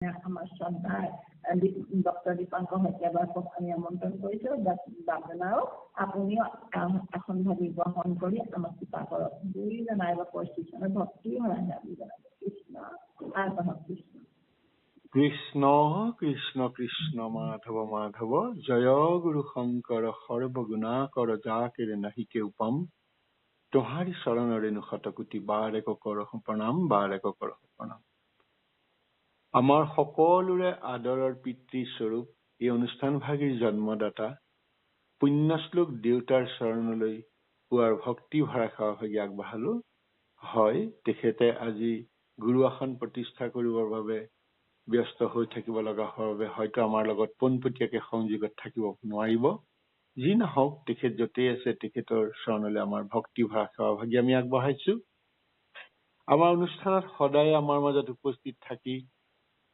আমাৰ শ্ৰদ্ধাৰ ডক্টৰ দীপাংকৰ শইকীয়াবাবুক আমি আমন্ত্ৰণ কৰিছোঁ। বাজনাও আপুনিও আসনভাগি গ্ৰহণ কৰি আমাক কৃপা কৰক। দুইজনাই পৰিস্থিতি ভক্তি হয় কৃষ্ণ কৃষ্ণ কৃষ্ণ কৃষ্ণ কৃষ্ণ মাধৱ মাধৱ জয় গুৰু শংকৰ সৰ্বগুণাকৰ যাকে নাহিকে উপম তোহাৰি চৰণ ৰেণু শতকোটি বাৰে কৰ প্ৰণাম বাৰে কৰ প্ৰণাম। আমাৰ সকলোৰে আদৰৰ পিতৃস্বৰূপ এই অনুষ্ঠানভাগীৰ জন্মদাতা পুণ্যশ্লোক দেউতাৰ চৰণলৈ পুৱাৰ ভক্তি ভৰা সেৱা ভাগি আগবঢ়ালো। হয়, তেখেতে আজি গুৰু আসন প্ৰতিষ্ঠা কৰিবৰ বাবে ব্যস্ত হৈ থাকিব লগা হোৱাৰ বাবে হয়তো আমাৰ লগত পোনপটীয়াকে সংযোগত থাকিব নোৱাৰিব। যি নহওক, তেখেত য'তেই আছে তেখেতৰ চৰণলৈ আমাৰ ভক্তি ভৰা সেৱা ভাগি আমি আগবঢ়াইছো। আমাৰ অনুষ্ঠানত সদায় আমাৰ মাজত উপস্থিত থাকি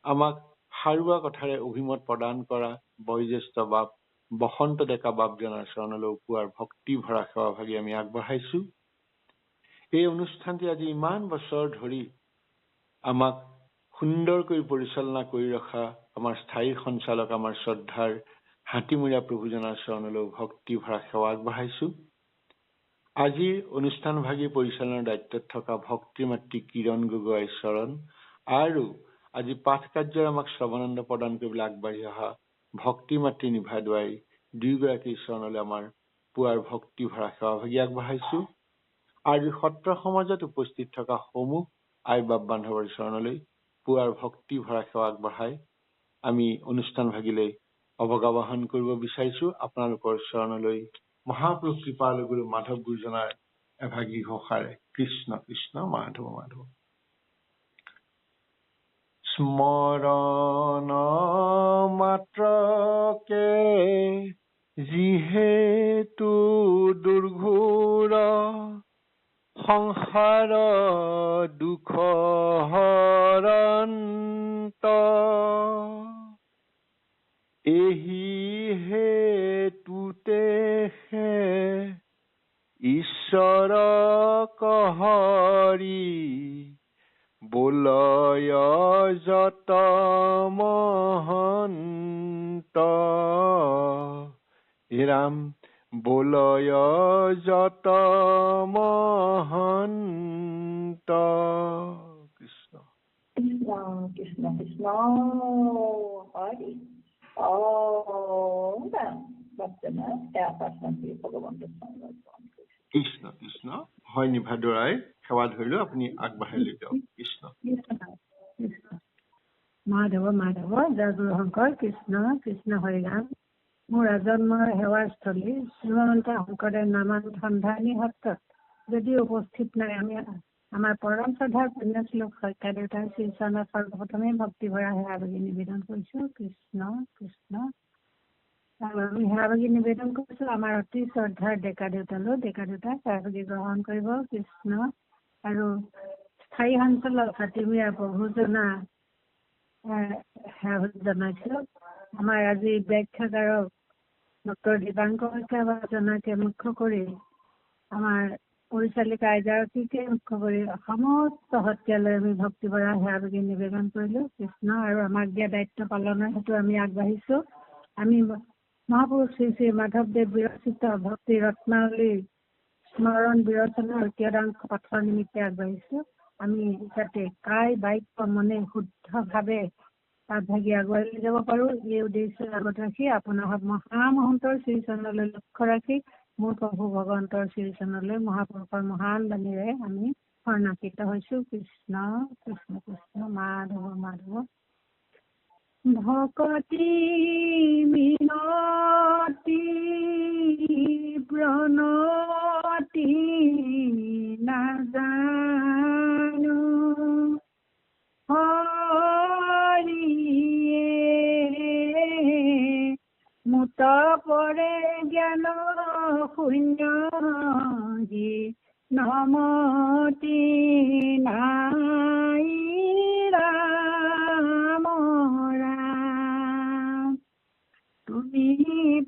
আমাক সাৰুৱা কথাৰে অভিমত প্ৰদান কৰা বয়োজ্যেষ্ঠ বাপ বসন্ত ডেকা বাপজনাৰ চৰণলৈ পুৱাৰ ভক্তি ভৰা সেৱা ভাগি আমি আগবঢ়াইছো। এই অনুষ্ঠানটি আজি ইমান বছৰ ধৰি আমাক সুন্দৰকৈ পৰিচালনা কৰি ৰখা আমাৰ স্থায়ী সঞ্চালক আমাৰ শ্ৰদ্ধাৰ হাতীমূৰীয়া প্ৰভুজনাৰ চৰণলৈ ভক্তি ভৰা সেৱা আগবঢ়াইছো। আজিৰ অনুষ্ঠান ভাগি পৰিচালনাৰ দায়িত্বত থকা ভক্তি মাতৃ কিৰণ গগৈৰ চৰণ আৰু আজি পাঠ কাৰ্যৰ আমাক শ্ৰৱণানন্দ প্ৰদান কৰিবলৈ আগবাঢ়ি অহা ভক্তি মাতৃ নিভা দুৱাই দুয়োগৰাকীৰ চৰণলৈ আমাৰ পুৱাৰ ভক্তি ভৰা সেৱা ভাগি আগবঢ়াইছো। আৰু সত্ৰ সমাজত উপস্থিত থকা সমূহ আই বাপ বান্ধৱৰ চৰণলৈ পুৱাৰ ভক্তি ভৰা সেৱা আগবঢ়াই আমি অনুষ্ঠান ভাগিলৈ অৱগাবাহন কৰিব বিচাৰিছো। আপোনালোকৰ চৰণলৈ মহাপুৰুষ কৃপালু গুৰু মাধৱ গুৰুজনাৰ এভাগী ঘোষাৰে কৃষ্ণ কৃষ্ণ মাধৱ মাধৱ। স্মৰণ মাত্ৰকে যিহেতু দুৰ্ঘোৰ সংসাৰ দুখ হৰন্ত এহি হেতুতে ঈশ্বৰ কহৰি বোলয় যত মহন্ত ৰাম বোলয় যত মহন্ত। কৃষ্ণ কৃষ্ণ কৃষ্ণ কৃষ্ণ হৰি কৃষ্ণ কৃষ্ণ হয় নিভা দুৱাই সেৱা ধৰিলো। আপুনি আগবাঢ়াই লৈ যাওক। কৃষ্ণ মাধৱ মাধৱ জয় গুৰু শংকৰ কৃষ্ণ কৃষ্ণ হৰি ৰাম। মোৰ আজন্মৰ সেৱাস্থলী শ্ৰীমন্ত শংকৰদেৱ নামানুসন্ধানী সত্ৰত যদি উপস্থিত নাই, আমি আমাৰ পৰম শ্ৰদ্ধাৰ পুণ্যশ্লোক শইকীয়া দেউতাৰ শ্ৰীচৰণত সৰ্বপ্ৰথমে ভক্তি ভৰা সেৱাভাগী নিবেদন কৰিছো। কৃষ্ণ কৃষ্ণ। আৰু আমি সেৱাভাগী নিবেদন কৰিছো আমাৰ অতি শ্ৰদ্ধাৰ ডেকা দেউতালৈ। ডেকা দেউতাই সেৱাভাগী গ্ৰহণ কৰিব। কৃষ্ণ। আৰু স্থায়ী সঞ্চালক হাতীমূৰীয়া প্ৰভুজনা সেৱাভাগী জনাইছো। আমাৰ আজি ব্যাখ্যাকাৰক ডক্টৰ দীপাংকৰ শইকীয়াবাবুজনাকে মুখ্য কৰি আমাৰ পৰিচালিকা আইজাৰতীকে মুখ্য কৰি সমস্ত সত্যালৈ আমি ভক্তি ভৰা সেৱাভাগী নিবেদন কৰিলো। কৃষ্ণ। আৰু আমাক দিয়া দায়িত্ব পালনৰ হেতু আমি আগবাঢ়িছো। আমি মহাপুৰুষ শ্ৰী শ্ৰী মাধৱদেৱ বিৰচিত ভক্তি ৰত্নাৱলী স্মৰণ বিৰচনা ঐতিহ্যাংশ পাঠৰ নিমিত্তে আগবাঢ়িছো। আমি যাতে কায় বাক্য মনে শুদ্ধভাৱে আগভাগি আগুৱাই লৈ যাব পাৰো, এই উদ্দেশ্য আগত ৰাখি আপোনাৰ মহামহন্তৰ শ্ৰীচৰণলৈ লক্ষ্য ৰাখি মোৰ প্ৰভু ভগৱন্তৰ শ্ৰীচৰণলৈ মহাপুৰুষৰ মহান বাণীৰে আমি শৰণাৰ্থিত হৈছো। কৃষ্ণ কৃষ্ণ কৃষ্ণ মাধৱ মাধৱ। ভকতি মিনতি প্ৰণতি নাজানো হৰিয়ে মুত পৰে জ্ঞান শূন্য নমতি নাই ৰাম ৰাম। তুমি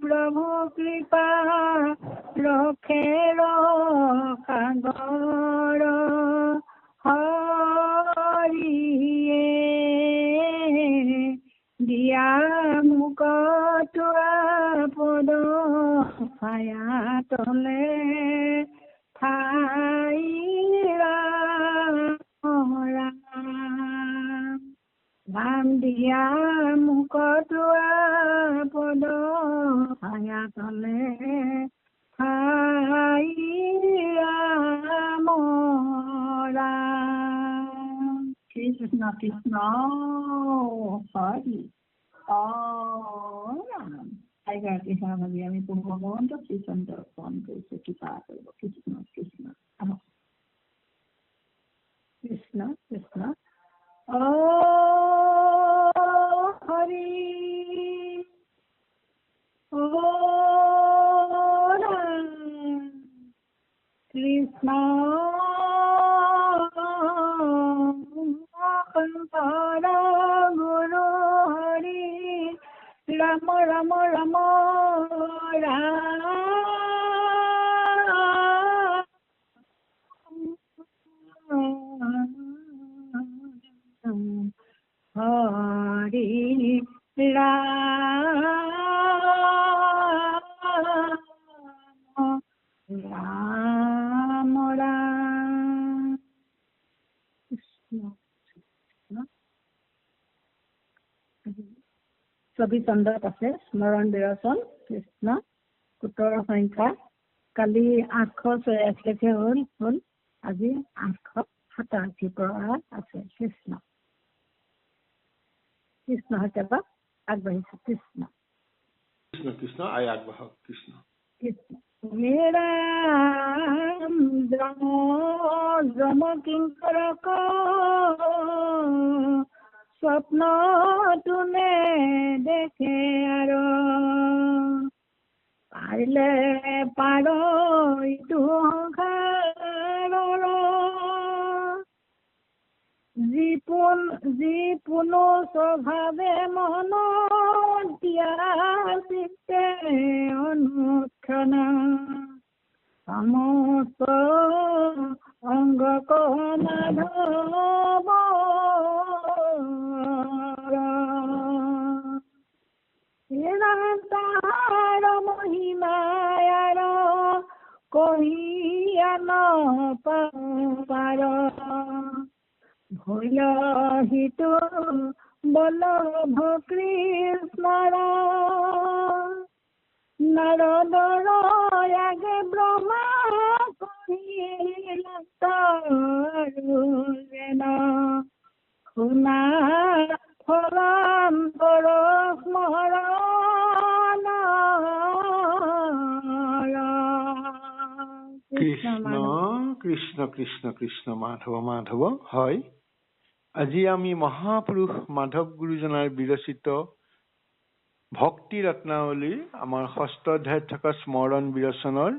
প্ৰভু কৃপা ৰখেৰ সাগৰ হৰিয়ে দিয়া মুকটোৱা পদ ছায়া তলে ঠাই নাম দিয়া মুকটোৱা পদ ছায়া তলে ঠাই মৰা। কৃষ্ণ কৃষ্ণ হৰি ৰাম। এগৰাকী সেৱা ভাবি আমি ভগৱন্তক শ্ৰীচন্দ্ৰ অৰ্পণ কৰিছো, কৃপা কৰিব। কৃষ্ণ কৃষ্ণ কৃষ্ণ কৃষ্ণ হৰি ৰাম কৃষ্ণ শংকৰ গুৰু হৰি ৰাম ৰাম ৰাম হৰি ৰাম ৰাম কৃষ্ণ। 24 চন্দ্ৰত আছে স্মৰণ বিৰচন কৃষ্ণ 17 সংখ্যা। কালি 886 হ'ল আজি 887 পৰা আছে। কৃষ্ণ কৃষ্ণ সত্যবা আগবাঢ়িছো। কৃষ্ণ কৃষ্ণ কৃষ্ণ আগবাঢ়ক। কৃষ্ণ কৃষ্ণ মেৰা যম কিংকৰক স্বপ্ন তুনে দেখে আৰু পাৰিলে পাৰ ইটো সংসাৰৰ যিপোনো স্বভাৱে মন দিয়া চিত্তে অনুক্ষণ সমস্ত অংগ মাধৱ তাহাৰ মহিমায়াৰ কহিয়া নপাৰ ভৈল হিতু বল্লভ কৃষ্ণৰ নাৰদৰ আগে ব্ৰহ্মা কহিল যেন শুনা ফলান্তৰ স্মৰণ। কৃষ্ণ কৃষ্ণ কৃষ্ণ কৃষ্ণ মাধৱ মাধৱ। হয়, আজি আমি মহাপুৰুষ মাধৱ গুৰুজনাৰ বিৰচিত ভক্তি ৰত্নাৱলীৰ আমাৰ 6ষ্ঠ অধ্যায়ত থকা স্মৰণ বিৰচনৰ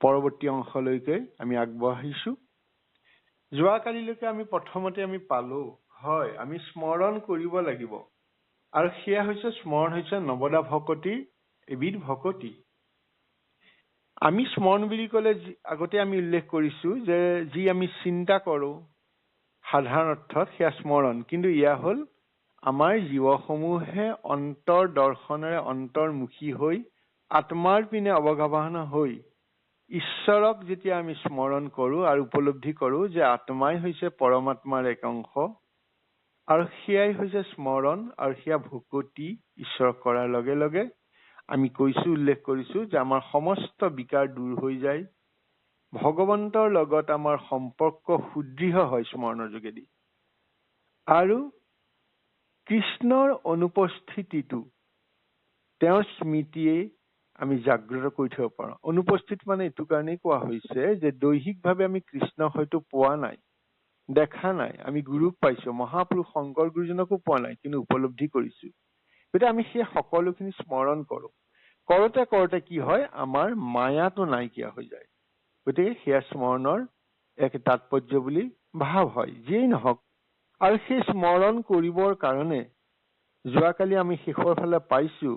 পৰৱৰ্তী অংশলৈকে আমি আগবাঢ়িছো। যোৱাকালিলৈকে আমি প্ৰথমতে আমি পালো, হয়, আমি স্মৰণ কৰিব লাগিব, আৰু সেয়া হৈছে স্মৰণ হৈছে নৱদা ভকতিৰ এবিধ ভকতি। আমি স্মৰণ বুলি ক'লে আগতে আমি উল্লেখ কৰিছো যে যি আমি চিন্তা কৰো সাধাৰণ অৰ্থত সেয়া স্মৰণ, কিন্তু এয়া হ'ল আমাৰ জীৱসমূহে অন্তৰ দৰ্শনেৰে অন্তৰ্মুখী হৈ আত্মাৰ পিনে অৱগাহন হৈ ঈশ্বৰক যেতিয়া আমি স্মৰণ কৰো আৰু উপলব্ধি কৰো যে আত্মাই হৈছে পৰমাত্মাৰ এক অংশ, আৰু সেয়াই হৈছে স্মৰণ, আৰু সেয়া ভকতি ঈশ্বৰক কৰাৰ লগে লগে আমি উল্লেখ কৰিছো যে আমাৰ সমস্ত বিকাৰ দূৰ হৈ যায়, ভগৱন্তৰ লগত আমাৰ সম্পৰ্ক সুদৃঢ় হয় স্মৰণৰ যোগেদি, আৰু কৃষ্ণৰ অনুপস্থিতিটো তেওঁৰ স্মৃতিয়ে আমি জাগ্ৰত কৰি থব পাৰো। অনুপস্থিত মানে এইটো কাৰণেই কোৱা হৈছে যে দৈহিকভাৱে আমি কৃষ্ণক হয়তো পোৱা নাই, দেখা নাই, আমি গুৰুক পাইছো, মহাপুৰুষ শংকৰ গুৰুজনকো পোৱা নাই, কিন্তু উপলব্ধি কৰিছো। গতিকে আমি সেই সকলোখিনি স্মৰণ কৰো, কৰোতে কৰোতে কি হয়, আমাৰ মায়াটো নাইকিয়া হৈ যায়। গতিকে সেয়া স্মৰণৰ এক তাৎপৰ্য বুলি ভাৱ হয়। যিয়েই নহওক, আৰু সেই স্মৰণ কৰিবৰ কাৰণে যোৱাকালি আমি শেষৰ ফালে পাইছো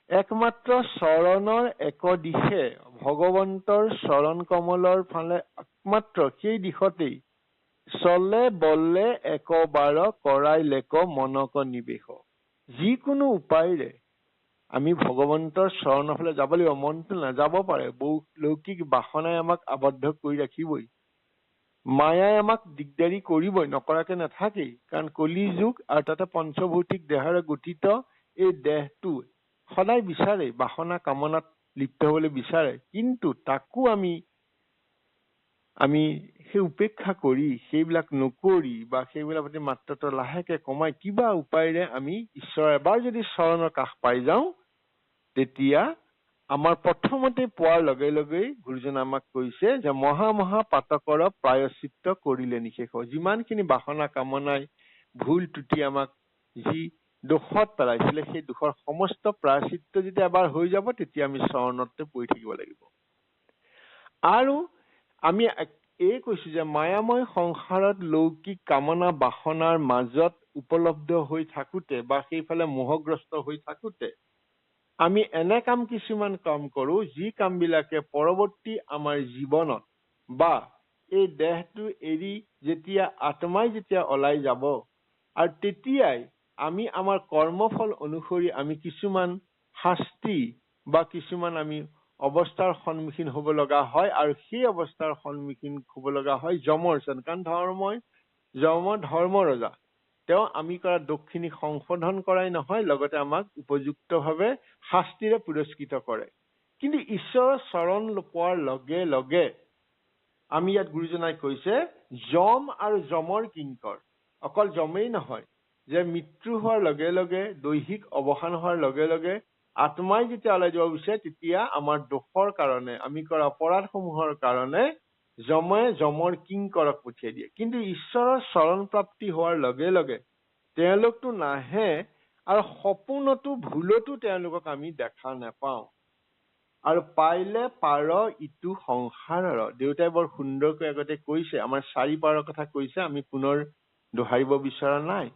একমাত্ৰ চৰণৰ এক দিশে ভগৱন্তৰ চৰণ কমলৰ ফালে একমাত্ৰ সেই দিশতেই চলে বলে একবাৰ কৰাই লেক মনক নিবেশ। যিকোনো উপায়েৰে আমি ভগৱন্তৰ চৰণৰ ফালে যাব লাগিব। মনটো নাযাব পাৰে, লৌকিক বাসনাই আমাক আবদ্ধ কৰি ৰাখিবই, মায়াই আমাক দিগদাৰি কৰিবই, নকৰাকে নাথাকেই। কাৰণ কলি যুগ আৰু তাতে পঞ্চভৌতিক দেহেৰে গঠিত এই দেহটো সদায় বিচাৰে, বাসনা কামনাত লিপ্ত হবলৈ বিচাৰে, কিন্তু তাকো আমি সেই উপেক্ষা কৰি, সেইবিলাক নকৰি বা সেইবিলাক প্ৰতি মাত্ৰাটো লাহেকে কমাই কিবা উপায়েৰে আমি ঈশ্বৰৰ এবাৰ যদি চৰণৰ কাষ পাই যাওঁ, তেতিয়া আমাৰ প্ৰথমতে পোৱাৰ লগে লগেই গুৰুজনে আমাক কৈছে যে মহা মহা পাতকৰ প্ৰায়শ্চিত্ত কৰিলে নিশেষ। যিমানখিনি বাসনা কামনাই ভুল ত্ৰুটি আমাক যি দোষত পেলাইছিলে, সেই দোষৰ সমস্ত প্ৰায়শ্চিত্ত যেতিয়া এবাৰ হৈ যাব, তেতিয়া আমি চৰণতে পৰি থাকিব লাগিব। আৰু আমি এই কৈছো যে মায়াময় সংসাৰত লৌকিক কামনা বাসনাৰ মাজত উপলব্ধ হৈ থাকোতে বা সেইফালে মোহগ্ৰস্ত হৈ থাকোতে আমি এনে কিছুমান কাম কৰো, যি কাম বিলাকে পৰৱৰ্তী আমাৰ জীৱনত বা এই দেহটো এৰি যেতিয়া আত্মাই যেতিয়া ওলাই যাব, আৰু তেতিয়াই আমি আমাৰ কৰ্মফল অনুসৰি আমি কিছুমান শাস্তি বা কিছুমান আমি অৱস্থাৰ সন্মুখীন হব লগা হয়, আৰু সেই অৱস্থাৰ সন্মুখীন হব লগা হয় যমৰ ওচৰত। কাৰণ যম ধৰ্ম ৰজা, তেওঁ আমি কৰা দোষখিনি সংশোধন কৰাই নহয়, লগতে আমাক উপযুক্তভাৱে শাস্তিৰে পুৰস্কৃত কৰে। কিন্তু ঈশ্বৰৰ চৰণ পোৱাৰ লগে লগে আমি ইয়াত গুৰুজনাই কৈছে যম আৰু যমৰ কিংকৰ। অকল যমেই নহয়, যে মৃত্যু হোৱাৰ লগে লগে, দৈহিক অৱসান হোৱাৰ লগে লগে আত্মাই যেতিয়া ওলাই যাব বিচাৰে, তেতিয়া আমাৰ দোষৰ কাৰণে, আমি কৰা অপৰাধসমূহৰ কাৰণে যমে যমৰ কিংকৰক পঠিয়াই দিয়ে। কিন্তু ঈশ্বৰৰ চৰণ প্ৰাপ্তি হোৱাৰ লগে লগে তেওঁলোকতো নাহে, আৰু সপোনতো ভুলতো তেওঁলোকক আমি দেখা নাপাওঁ। আৰু পাইলে পাৰ ইটো সংসাৰৰ, দেউতাই বৰ সুন্দৰকৈ আগতে কৈছে, আমাৰ 4 পাৰৰ কথা কৈছে, আমি পুনৰ দোহাৰিব বিচৰা নাই।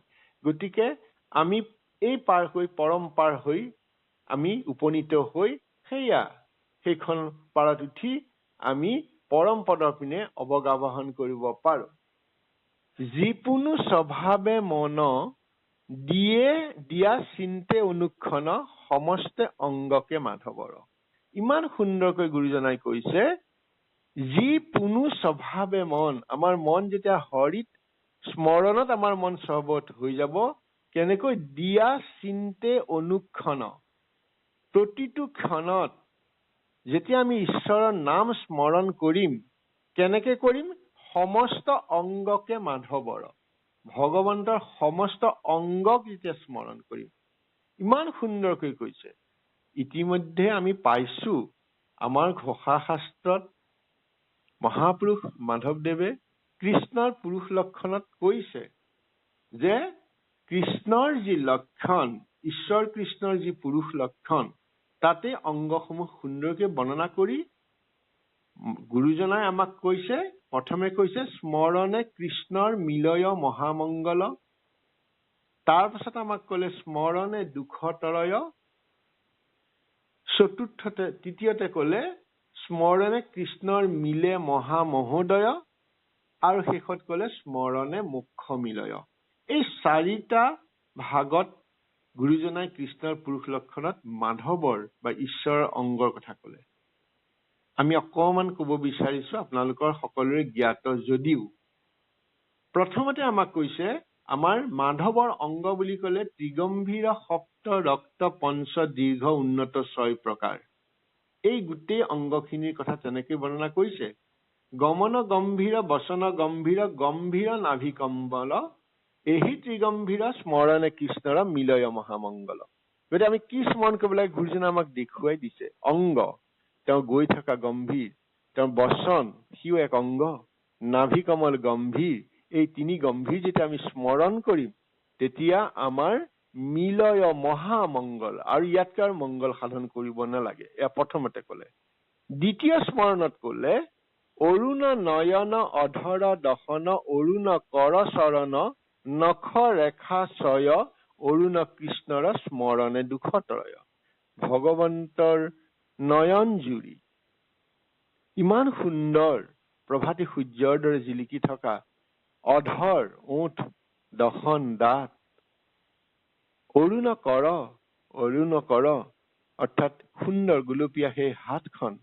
গতিকে আমি এই পাৰ হৈ, পৰম পাৰ হৈ আমি উপনীত হৈ সেইখন পাৰত উঠি আমি পৰম পদৰ পিনে অৱগাবাহন কৰিব পাৰো। যিকোনো স্বভাৱে মন দিয়া চিন্তে অনুক্ষণ, সমস্তে অংগকে মাধৱৰ। ইমান সুন্দৰকৈ গুৰুজনাই কৈছে, যি পুনু স্বভাৱে মন, আমাৰ মন যেতিয়া হৰিত স্মৰণত আমাৰ মন সহবত হৈ যাব, কেনেকৈ দিয়া চিন্তে অনুক্ষণ, প্ৰতিটো ক্ষণত যেতিয়া আমি ঈশ্বৰৰ নাম স্মৰণ কৰিম, কেনেকে কৰিম? সমস্ত অংগকে মাধৱৰ, ভগৱন্তৰ সমস্ত অংগক যেতিয়া স্মৰণ কৰিম। ইমান সুন্দৰকৈ কৈছে। ইতিমধ্যে আমি পাইছো আমাৰ ঘোষা শাস্ত্ৰত মহাপুৰুষ মাধৱদেৱে কৃষ্ণৰ পুৰুষ লক্ষণত কৈছে যে কৃষ্ণৰ যি লক্ষণ, ঈশ্বৰ কৃষ্ণৰ যি পুৰুষ লক্ষণ, তাতে অংগসমূহ সুন্দৰকৈ বৰ্ণনা কৰি গুৰুজনাই আমাক কৈছে, প্ৰথমে কৈছে স্মৰণে কৃষ্ণৰ মিলয় মহামংগল, তাৰ পাছত আমাক কলে স্মৰণে দুখতৰয়, তৃতীয়তে কলে স্মৰণে কৃষ্ণৰ মিলে মহামহোদয়, আৰু শেষত কলে স্মৰণে মোক্ষ মিলয়। এই 4টা ভাগত গুৰুজনাই কৃষ্ণৰ পুৰুষ লক্ষণত মাধৱৰ বা ঈশ্বৰৰ অংগৰ কথা কলে। আমি অকমান কব বিচাৰিছো, আপোনালোকৰ সকলোৰে জ্ঞাত যদিও। প্ৰথমতে আমাক কৈছে আমাৰ মাধৱৰ অংগ বুলি কলে ত্ৰিগম্ভীৰ সপ্ত ৰক্ত পঞ্চ দীৰ্ঘ উন্নত 6 প্ৰকাৰ। এই গোটেই অংগখিনিৰ কথা তেনেকৈ বৰ্ণনা কৰিছে। গমন গম্ভীৰ, বচন গম্ভীৰ, গম্ভীৰ নাভি কম্বল, এই ত্ৰিগম্ভীৰ স্মৰণে কৃষ্ণৰ মিলয় মহামংগল। গতিকে আমি কি স্মৰণ কৰিব লাগে? গুৰুজনে আমাক দেখুৱাই দিছে। অংগ, তেওঁ গৈ থকা গম্ভীৰ, তেওঁৰ বচন, সিও এক অংগ, নাভি কমল গম্ভীৰ, এই 3 গম্ভীৰ যেতিয়া আমি স্মৰণ কৰিম, তেতিয়া আমাৰ মিলয় মহামংগল, আৰু ইয়াতকৈ আৰু মংগল সাধন কৰিব নালাগে। এয়া প্ৰথমতে কলে। দ্বিতীয় স্মৰণত কলে অৰুণ নয়ন অধৰ দশন, অৰুণ কৰ চৰণ, নখ ৰেখা ছয়, অৰুণ কৃষ্ণৰ স্মৰণে দুখতৰয়। ভগৱন্তৰ নয়ন জুৰি, ইমান সুন্দৰ প্ৰভাতী সূৰ্যৰ দৰে জিলিকি থকা, অধৰ ওঠ, দশন দাঁত, অৰুণ কৰ অৰ্থাৎ সুন্দৰ গুলপীয়া সেই হাতখন,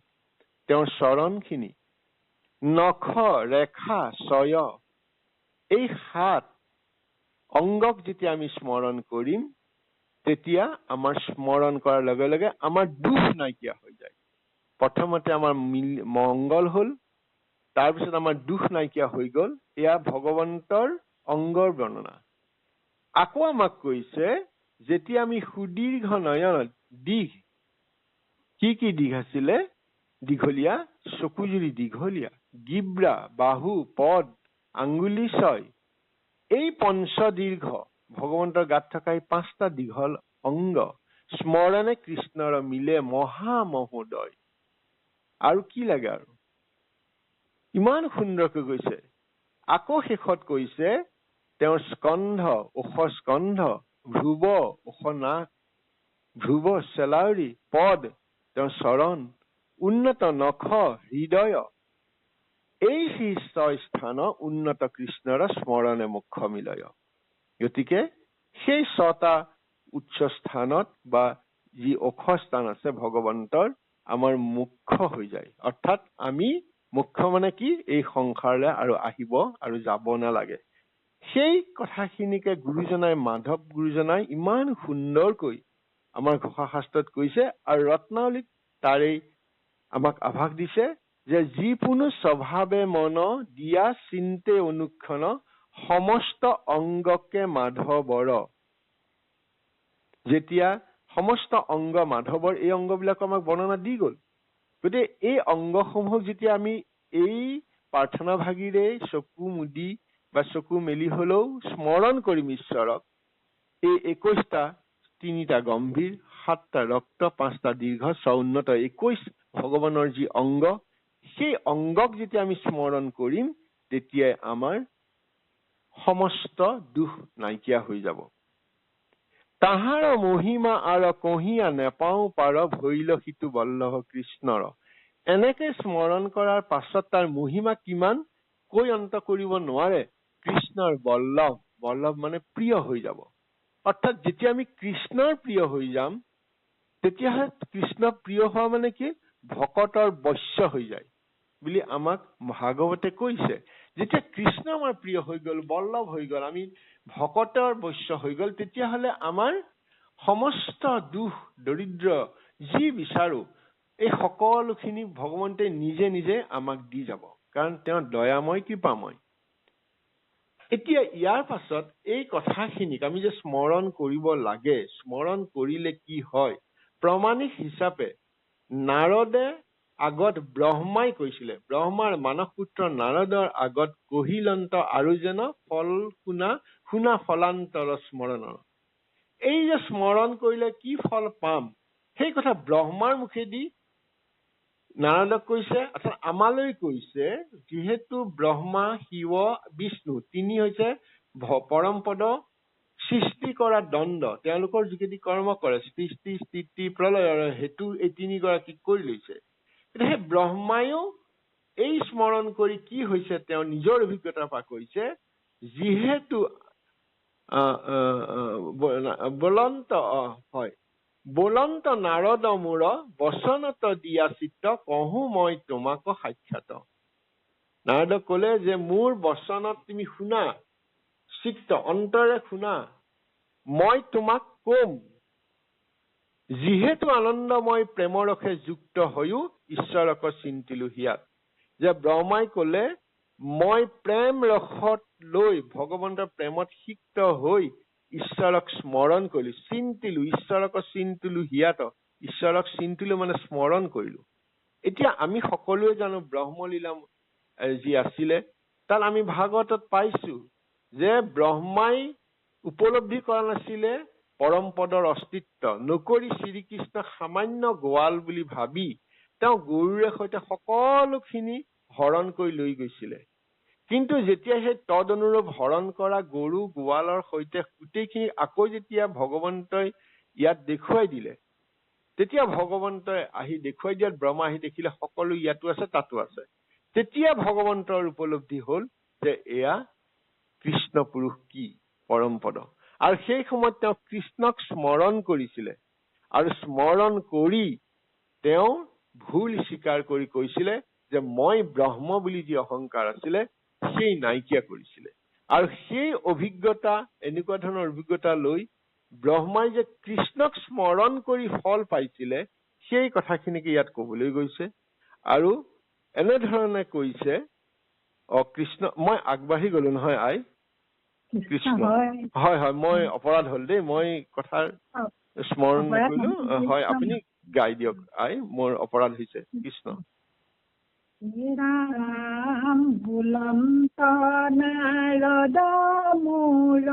তেওঁৰ চৰণখিনি, নখ ৰেখা চয়, এই 7 অংগক যেতিয়া আমি স্মৰণ কৰিম তেতিয়া আমাৰ স্মৰণ কৰাৰ লগে লগে আমাৰ দুখ নাইকিয়া হৈ যায়। প্ৰথমতে আমাৰ মংগল হল, তাৰপিছত আমাৰ দুখ নাইকিয়া হৈ গল। এয়া ভগৱন্তৰ অংগৰ বৰ্ণনা। আকৌ আমাক কৈছে যেতিয়া আমি সুদীৰ্ঘ নয়ন, দিঘ, কি দিঘ আছিলে? দীঘলীয়া, চকুজুৰি দীঘলীয়া, গিব্ৰা, বাহু, পদ, আঙ্গুলি ছয়, এই পঞ্চদীৰ্ঘ ভগৱন্তৰ গাত থকা এই 5টা দীঘল অংগ স্মৰণে কৃষ্ণৰ মিলে মহামহোদয়। আৰু কি লাগে? আৰু ইমান সুন্দৰকৈ কৈছে। আকৌ শেষত কৈছে তেওঁৰ স্কন্ধ, ওখ স্কন্ধ, ভ্ৰুৱ, ওখ নাক, ভ্ৰুৱ চেলাউৰি, পদ, তেওঁৰ চৰণ, উন্নত নখ, হৃদয়, এই শীৰ্ষ স্থান উন্নত কৃষ্ণৰ স্মৰণে মুখ্য মিলয়। গতিকে সেই 6টা উচ্চ স্থানত বা যি ওখ স্থান আছে ভগৱন্তৰ, আমাৰ মুখ্য হৈ যায়। অৰ্থাৎ আমি মুখ্য মানে কি? এই সংসাৰলৈ আৰু আহিব আৰু যাব নালাগে। সেই কথাখিনিকে গুৰুজনাই, মাধৱ গুৰুজনাই ইমান সুন্দৰকৈ আমাৰ ঘোষা শাস্ত্ৰত কৈছে। আৰু ৰত্নাৱলীত তাৰেই আমাক আভাস দিছে যে যিকোনো স্বভাৱে মন দিয়া চিন্তে অনুক্ষণ, সমস্ত অংগকে মাধৱৰ। যেতিয়া সমস্ত অংগ মাধৱৰ, এই অংগবিলাক আমাক বৰ্ণনা দি গল। গতিকে এই অংগসমূহক যেতিয়া আমি এই প্ৰাৰ্থনা ভাগিৰে চকু মুদি বা চকু মেলি হলেও স্মৰণ কৰিম ঈশ্বৰক, এই 21টা, 3টা গম্ভীৰ, 7টা ৰক্ত, 5টা দীৰ্ঘ, 6 উন্নত, 21 ভগৱানৰ যি অংগ, সেই অংগক যেতিয়া আমি স্মৰণ কৰিম তেতিয়াই আমাৰ সমস্ত দুখ নাইকিয়া হৈ যাব। তাহাৰ মহিমা আৰু কহিয়া নেপাও পাৰ, ভৈল সিটো বল্লভ কৃষ্ণৰ। এনেকে স্মৰণ কৰাৰ পাছত তাৰ মহিমা কিমান কৈ অন্ত কৰিব নোৱাৰে। কৃষ্ণৰ বল্লভ, বল্লভ মানে প্ৰিয় হৈ যাব। অৰ্থাৎ যেতিয়া আমি কৃষ্ণৰ প্ৰিয় হৈ যাম তেতিয়াহে কৃষ্ণ প্ৰিয় হোৱা মানে কি? ভকতৰ বশ্য হৈ যায় বুলি আমাক ভাগৱতে কৈছে। যেতিয়া কৃষ্ণ আমাৰ প্ৰিয় হৈ গল, বল্লভ হৈ গল, আমি ভকতৰ বশ্য হৈ গল, তেতিয়াহলে আমাৰ সমস্ত দুখ দৰিদ্ৰ যি বিচাৰো এই সকলোখিনি ভগৱন্তে নিজে নিজে আমাক দি যাব, কাৰণ তেওঁ দয়াময়, কৃপাময়। এতিয়া ইয়াৰ পাছত এই কথাখিনিক আমি যে স্মৰণ কৰিব লাগে, স্মৰণ কৰিলে কি হয়, প্ৰমাণিক হিচাপে নাৰদে আগত ব্ৰহ্মাই কৈছিলে, ব্ৰহ্মাৰ মানস পুত্ৰ নাৰদৰ আগত কহিলন্ত আৰু যেন ফল শুনা ফলান্তৰ স্মৰণ। এই যে স্মৰণ কৰিলে কি ফল পাম, সেই কথা ব্ৰহ্মাৰ মুখেদি নাৰদক কৈছে, অৰ্থাৎ আমালৈ কৈছে। যিহেতু ব্ৰহ্মা, শিৱ, বিষ্ণু তিনি হৈছে পৰম পদ সৃষ্টি কৰা দণ্ড, তেওঁলোকৰ যোগেদি কৰ্ম কৰে, সৃষ্টি স্থিতি প্ৰলয়ৰ হেতু এই 3গৰাকীক কৰি লৈছে। সেই ব্ৰহ্মায়ো এই স্মৰণ কৰি কি হৈছে তেওঁ নিজৰ অভিজ্ঞতাৰ পৰা কৈছে, যিহেতু বলন্ত নাৰদ মোৰ বচনত দিয়া চিত্ত, কহো মই তোমাক সাক্ষাৎ। নাৰদক কলে যে মোৰ বচনত তুমি শুনা, চিত্ত অন্তৰে শুনা, মই তোমাক কম। যিহেতু আনন্দময় প্ৰেমৰসে যুক্ত হৈও ঈশ্বৰক চিন্তিলো হিয়াত। যে ব্ৰহ্মাই কলে মই প্ৰেম ৰসত লৈ ভগৱন্তৰ প্ৰেমত সিক্ত হৈ ঈশ্বৰক স্মৰণ কৰিলো, চিন্তিলো, ঈশ্বৰক চিন্তিলো হিয়াত। ঈশ্বৰক চিন্তিলো মানে স্মৰণ কৰিলো। এতিয়া আমি সকলোৱে জানো ব্ৰহ্মলীলা যি আছিলে তাত আমি ভাগৱতত পাইছো যে ব্ৰহ্মাই উপলব্ধি কৰা নাছিলে পৰম পদৰ অস্তিত্ব, নকৰি শ্ৰীকৃষ্ণক সামান্য গোৱাল বুলি ভাবি তেওঁ গৰুৰে সৈতে সকলোখিনি হৰণ কৰি লৈ গৈছিলে। কিন্তু যেতিয়া সেই তদ অনুৰূপ হৰণ কৰা গৰু গোৱালৰ সৈতে গোটেইখিনি আকৌ যেতিয়া ভগৱন্তই ইয়াত দেখুৱাই দিলে, তেতিয়া ভগৱন্তই আহি দেখুৱাই দিয়াত ব্ৰহ্মা আহি দেখিলে সকলো ইয়াতো আছে তাতো আছে। তেতিয়া ভগৱন্তৰ উপলব্ধি হল যে এয়া কৃষ্ণ পুৰুষ কি পৰম পদ। আৰু সেই সময়ত তেওঁ কৃষ্ণক স্মৰণ কৰিছিলে আৰু স্মৰণ কৰি তেওঁ ভুল স্বীকাৰ কৰি কৈছিলে যে মই ব্ৰহ্ম বুলি যি অহংকাৰ আছিলে সেই নাইকিয়া কৰিছিলে। আৰু সেই অভিজ্ঞতা, এনেকুৱা ধৰণৰ অভিজ্ঞতা লৈ ব্ৰহ্মাই যে কৃষ্ণক স্মৰণ কৰি ফল পাইছিলে সেই কথাখিনিকে ইয়াত কবলৈ গৈছে। আৰু এনেধৰণে কৈছে, কৃষ্ণ, মই আগবাঢ়ি গলো নহয় আই, কৃষ্ণ, হয় হয়, মই অপৰাধ হল দেই, মই কথাৰ স্মৰণ নকৰিলো, হয় আপুনি গাই দিয়ক আই, মোৰ অপৰাধ হৈছে। কৃষ্ণ। ৰাম বুলন্ত নাৰদ মূৰ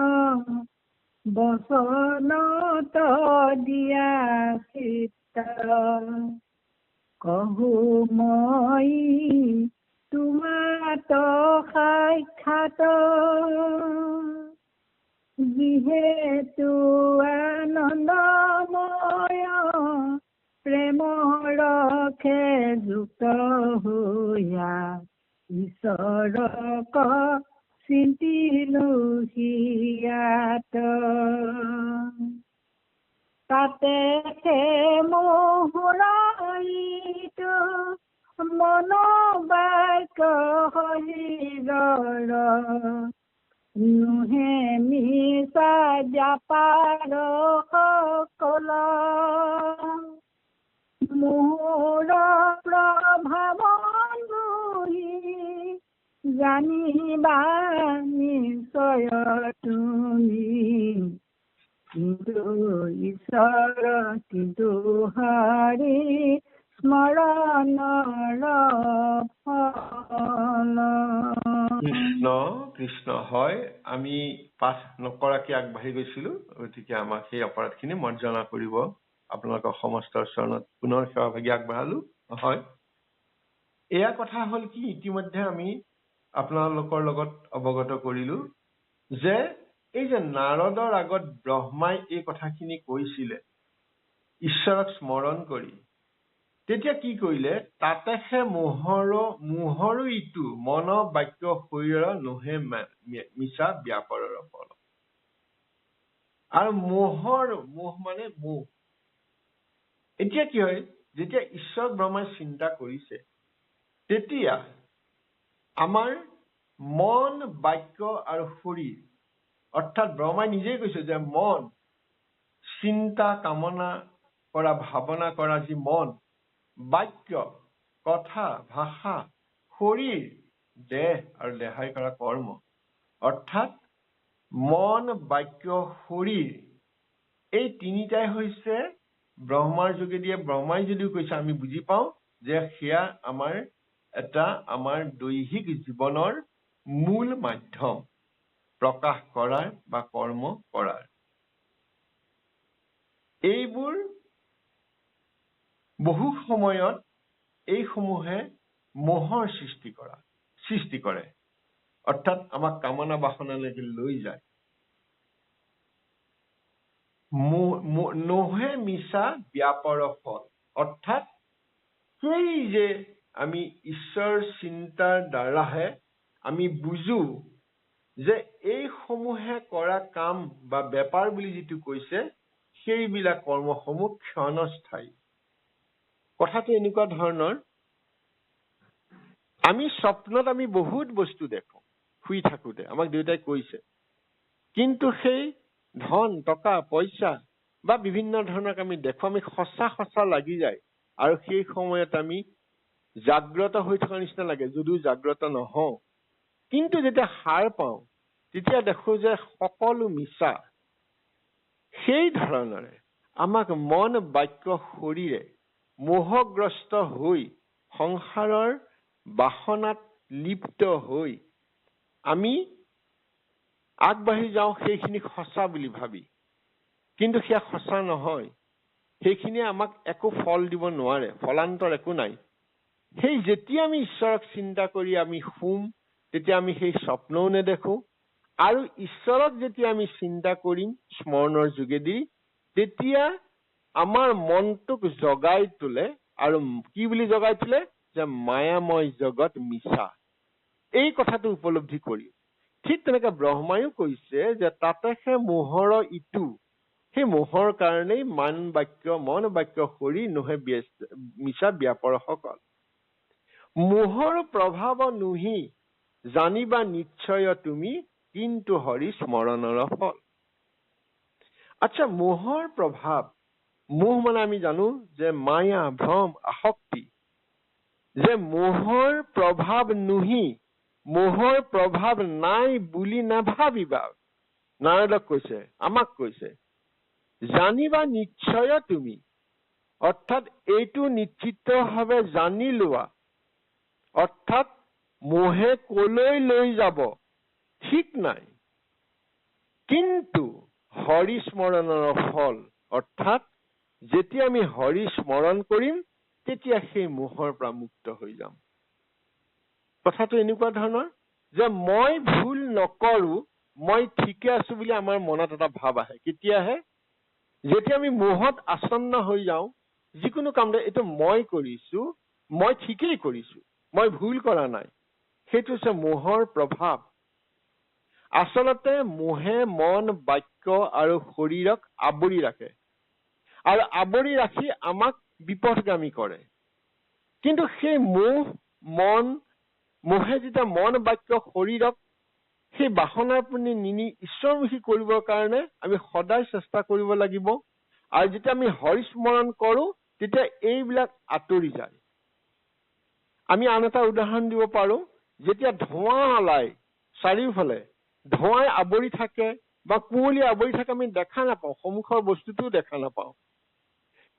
বচনত দিয়া চিত্ত, কহু মই তোমাত সাক্ষাৎ, যিহেতু আনন্দময় প্ৰেমৰ ৰখে যুক্ত হৈয়া, ঈশ্বৰক চিন্তিলো হিয়াত, তাতে মোহৰাইতো মন বাক্য শৰীৰৰ, নুহে মিছা ব্যাপাৰ সকল, মোৰ প্ৰভাৱন বুহি জানিবা নিশ্চয় তুমি, কিন্তু ঈশ্বৰ কিন্তু হৰি স্মৰণৰ ফল। কৃষ্ণ কৃষ্ণ। হয়, আমি পাঠ নকৰাকে আগবাঢ়ি গৈছিলো, গতিকে আমাক সেই অপৰাধখিনি মৰ্জনা কৰিব। আপোনালোকৰ সমস্ত চৰণত পুনৰ সেৱাভাগি আগবঢ়ালো। হয়, এয়া কথা হল কি, ইতিমধ্যে আমি আপোনালোকৰ লগত অৱগত কৰিলো যে এই যে নাৰদৰ আগত ব্ৰহ্মাই এই কথাখিনি কৈছিলে ঈশ্বৰক স্মৰণ কৰি, তেতিয়া কি কৰিলে, তাতে সে মোহৰো ইটো মন বাক্য শৰীৰৰ নোহে মিছা ব্যাপাৰৰ ফল। আৰু মোহ মানে মোহ। এতিয়া কি হয়, যেতিয়া ঈশ্বৰ ব্ৰহ্মাই চিন্তা কৰিছে, তেতিয়া আমাৰ মন বাক্য আৰু শৰীৰ, অৰ্থাৎ ব্ৰহ্মাই নিজেই কৈছে যে মন, চিন্তা কামনা কৰা, ভাৱনা কৰা যি মন, বাক্য কথা ভাষা, শৰীৰ দেহ আৰু দেহাই কৰা কৰ্ম, অৰ্থাৎ মন বাক্য শৰীৰ, এই তিনিটাই হৈছে ব্ৰহ্মাৰ যোগেদিয়ে, ব্ৰহ্মাই যদিও কৈছে আমি বুজি পাওঁ যে সেয়া আমাৰ দৈহিক জীৱনৰ মূল মাধ্যম প্ৰকাশ কৰাৰ বা কৰ্ম কৰাৰ। এইবোৰ বহু সময়ত এইসমূহে মোহৰ সৃষ্টি কৰে, অৰ্থাৎ আমাক কামনা বাসনালৈকে লৈ যায়। নোহে মিছা ব্যাপাৰ ফল, অৰ্থাৎ সেই যে আমি ঈশ্বৰ চিন্তাৰ দ্বাৰাহে আমি বুজো যে এইসমূহে কৰা কাম বা বেপাৰ বুলি যিটো কৈছে, সেইবিলাক কৰ্মসমূহ ক্ষণস্থায়ী। কথাটো এনেকুৱা ধৰণৰ, আমি স্বপ্নত আমি বহুত বস্তু দেখো শুই থাকোতে, আমাক দেউতাই কৈছে, কিন্তু সেই ধন টকা পইচা বা বিভিন্ন ধৰণৰ আমি দেখো, আমি সঁচা লাগি যায়। আৰু সেই সময়ত আমি জাগ্ৰত হৈ থকা নিচিনা লাগে, যদিও জাগ্ৰত নহওঁ। কিন্তু যেতিয়া সাৰ পাওঁ তেতিয়া দেখো যে সকলো মিছা। সেই ধৰণৰে আমাক মন বাক্য শৰীৰে মোহগ্ৰস্ত হৈ সংসাৰৰ বাসনাত লিপ্ত হৈ আমি আগবাঢ়ি যাওঁ সেইখিনি সঁচা বুলি ভাবি, কিন্তু সেয়া সঁচা নহয়। সেইখিনিয়ে আমাক একো ফল দিব নোৱাৰে, ফলান্তৰ একো নাই। সেই যেতিয়া আমি ঈশ্বৰক চিন্তা কৰি আমি শুম, তেতিয়া আমি সেই স্বপ্নও নেদেখো। আৰু ঈশ্বৰক যেতিয়া আমি চিন্তা কৰিম স্মৰণৰ যোগেদি, তেতিয়া আমাৰ মনটোক জগাই তোলে। আৰু কি বুলি জগাই তোলে? যে মায়াময় জগত মিছা। এই কথাটো উপলব্ধি কৰি ঠিক তেনেকে ব্ৰহ্মায়ো কৈছে যে তাতে সেই মোহৰ ইটো, সেই মোহৰ কাৰণেই মন বাক্য হৰি নোহে মিছা ব্যাপাৰ সকল। মোহৰ প্ৰভাৱ নুহি জানিবা নিশ্চয় তুমি, কিন্তু হৰি স্মৰণৰ ফল। আচ্ছা, মোহৰ প্ৰভাৱ, মোহ মানে আমি জানো যে মায়া, ভ্ৰম, আসক্তি, যে মোহৰ প্ৰভাৱ নুহি, মোহৰ প্ৰভাৱ নাই বুলি নাভাবিবা। নাৰদক কৈছে, আমাক কৈছে, জানিবা নিশ্চয় তুমি, অৰ্থাৎ এইটো নিশ্চিতভাৱে জানি লোৱা, অৰ্থাৎ মোহে কলৈ লৈ যাব ঠিক নাই, কিন্তু হৰি স্মৰণৰ ফল, অৰ্থাৎ যেতিয়া আমি হৰি স্মৰণ কৰিম তেতিয়া সেই মোহৰ পৰা মুক্ত হৈ যাম। কথাটো এনেকুৱা ধৰণৰ যে মই ভুল নকৰো, মই ঠিকে আছো বুলি আমাৰ মনত এটা ভাৱ আহে। কেতিয়া আহে? যেতিয়া আমি মোহত আচ্ছন্ন হৈ যাওঁ, যিকোনো কাম এইটো মই কৰিছো, মই ঠিকেই কৰিছো, মই ভুল কৰা নাই, সেইটো হৈছে মোহৰ প্ৰভাৱ। আচলতে মোহে মন, বাক্য আৰু শৰীৰক আৱৰি ৰাখে আৰু আৱৰি ৰাখি আমাক বিপথগামী কৰে। কিন্তু সেই মোহে যেতিয়া মন, বাক্য, শৰীৰক সেই বাসনাৰ আপুনি নিনি ঈশ্বৰমুখী কৰিবৰ কাৰণে আমি সদায় চেষ্টা কৰিব লাগিব। আৰু যেতিয়া আমি হৰি স্মৰণ কৰো তেতিয়া এইবিলাক আঁতৰি যায়। আমি আন এটা উদাহৰণ দিব পাৰো, যেতিয়া ধোঁৱা ওলাই চাৰিওফালে, ধোঁৱাই আৱৰি থাকে বা কুঁৱলী আৱৰি থাকে, আমি দেখা নাপাওঁ, সন্মুখৰ বস্তুটোও দেখা নাপাওঁ।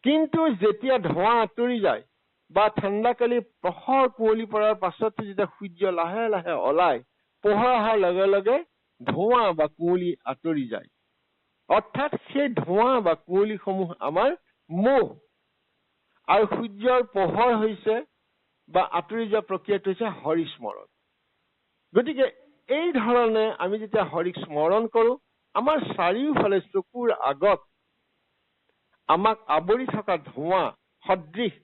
কিন্তু যেতিয়া ধোঁৱা আঁতৰি যায় বা ঠাণ্ডাকালি প্ৰখৰ কুঁৱলী পৰাৰ পাছত যেতিয়া সূৰ্য লাহে লাহে ওলাই পোহৰ অহাৰ লগে লগে ধোঁৱা বা কুঁৱলী আঁতৰি যায়। অৰ্থাৎ সেই ধোঁৱা বা কুঁৱলীসমূহ আমাৰ মোহ, আৰু সূৰ্যৰ পোহৰ হৈছে বা আঁতৰি যোৱা প্ৰক্ৰিয়াটো হৈছে হৰি স্মৰণ। গতিকে এই ধৰণে আমি যেতিয়া হৰিক স্মৰণ কৰো, আমাৰ চাৰিওফালে চকুৰ আগত আমাক আৱৰি থকা ধোঁৱা সদৃশ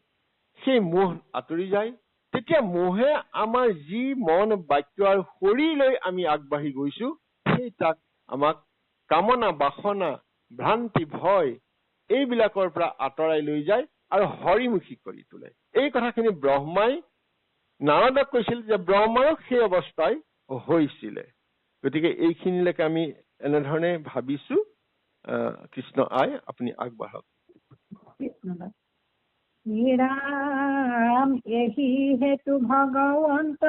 সেই মোহ আঁতৰি যায়। তেতিয়া মোহে আমাৰ যি মন, বাক্য আৰু শৰীৰ লৈ আমি আগবাঢ়ি গৈছো, সেই তাক আমাক কামনা, বাসনা, ভ্ৰান্তি, ভয় এইবিলাকৰ পৰা আঁতৰাই লৈ যায় আৰু হৰিমুখী কৰি তোলে। এই কথাখিনি ব্ৰহ্মাই নাৰদক কৈছিল যে ব্ৰহ্মাৰো সেই অৱস্থাই হৈছিলে। গতিকে এইখিনিলৈকে আমি এনেধৰণে ভাবিছো। কৃষ্ণ আই, আপুনি আগবাঢ়ক। ৰাম এহি হেতু ভগৱন্ত